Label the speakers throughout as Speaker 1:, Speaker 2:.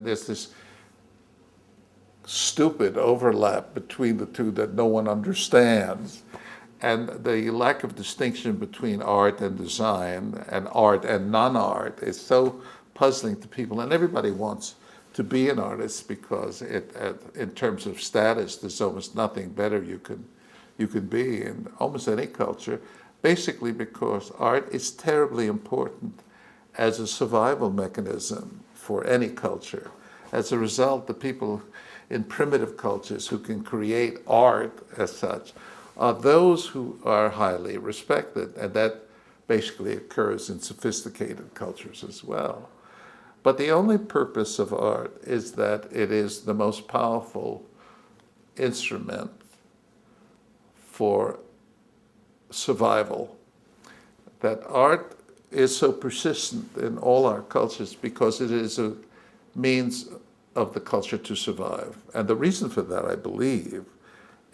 Speaker 1: There's this stupid overlap between the two that no one understands. And the lack of distinction between art and design and art and non-art is so puzzling to people. And everybody wants to be an artist because in terms of status, there's almost nothing better you can be in almost any culture, basically because art is terribly important as a survival mechanism for any culture. As a result, the people in primitive cultures who can create art as such are those who are highly respected, and that basically occurs in sophisticated cultures as well. But the only purpose of art is that it is the most powerful instrument for survival. That art is so persistent in all our cultures because it is a means of the culture to survive. And the reason for that, I believe,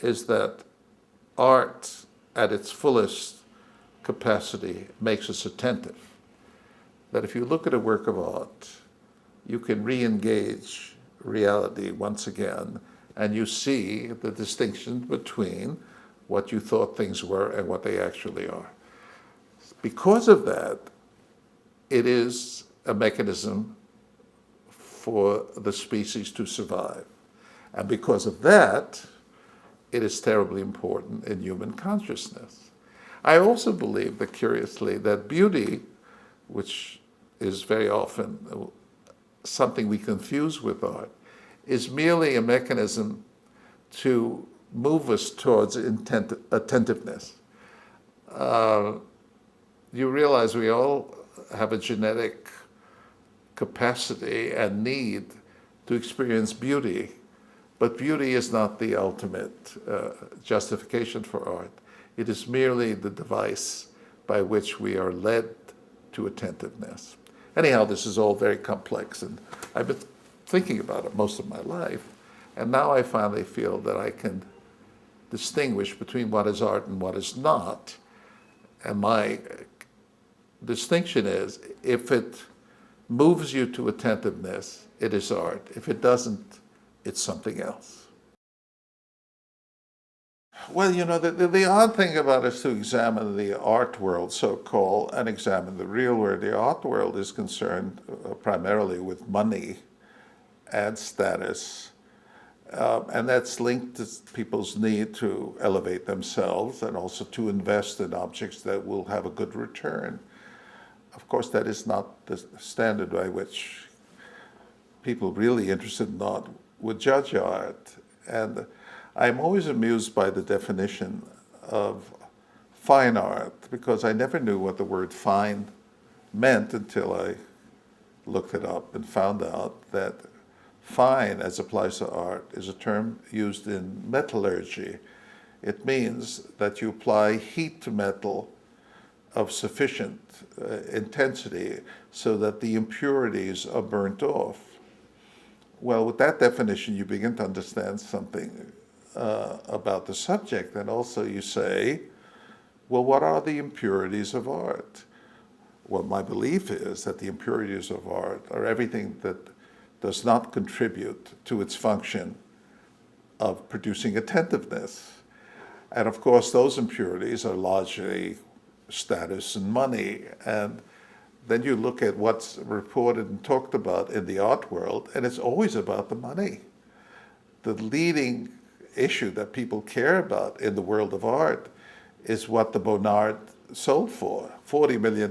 Speaker 1: is that art at its fullest capacity makes us attentive. That if you look at a work of art, you can re-engage reality once again, and you see the distinction between what you thought things were and what they actually are. Because of that, it is a mechanism for the species to survive. And because of that, it is terribly important in human consciousness. I also believe that, curiously, that beauty, which is very often something we confuse with art, is merely a mechanism to move us towards attentiveness. You realize we all have a genetic capacity and need to experience beauty, but beauty is not the ultimate justification for art. It is merely the device by which we are led to attentiveness. Anyhow, this is all very complex, and I've been thinking about it most of my life, and now I finally feel that I can distinguish between what is art and what is not. And my distinction is, if it moves you to attentiveness, it is art. If it doesn't, it's something else. Well, the odd thing about it is to examine the art world, so-called, and examine the real world. The art world is concerned primarily with money and status, and that's linked to people's need to elevate themselves and also to invest in objects that will have a good return. Of course, that is not the standard by which people really interested in art would judge art. And I'm always amused by the definition of fine art, because I never knew what the word fine meant until I looked it up and found out that fine, as applies to art, is a term used in metallurgy. It means that you apply heat to metal of sufficient intensity so that the impurities are burnt off. Well, with that definition, you begin to understand something about the subject, and also you say, well, what are the impurities of art? Well, my belief is that the impurities of art are everything that does not contribute to its function of producing attentiveness. And of course, those impurities are largely status and money. And then you look at what's reported and talked about in the art world, and it's always about the money. The leading issue that people care about in the world of art is what the Bonnard sold for, $40 million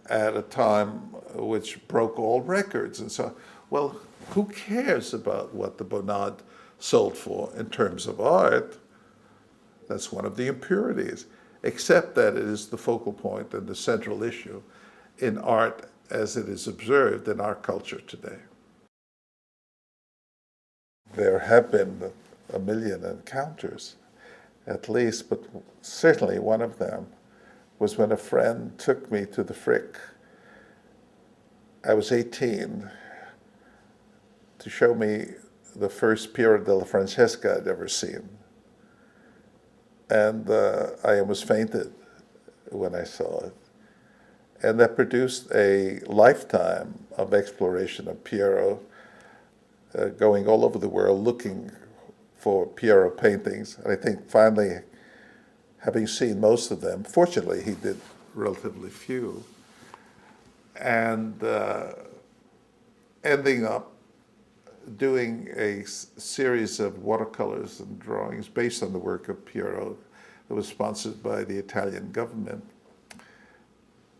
Speaker 1: at a time which broke all records. And so, well, who cares about what the Bonnard sold for in terms of art? That's one of the impurities, except that it is the focal point and the central issue in art as it is observed in our culture today. There have been a million encounters, at least, but certainly one of them was when a friend took me to the Frick. I was 18, to show me the first Piero della Francesca I'd ever seen. And I almost fainted when I saw it. And that produced a lifetime of exploration of Piero, going all over the world looking for Piero paintings. And I think finally, having seen most of them, fortunately he did relatively few, and ending up doing a series of watercolors and drawings based on the work of Piero that was sponsored by the Italian government.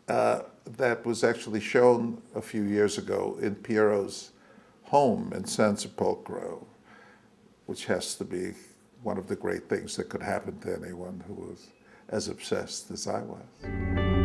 Speaker 1: That was actually shown a few years ago in Piero's home in San Sepolcro, which has to be one of the great things that could happen to anyone who was as obsessed as I was.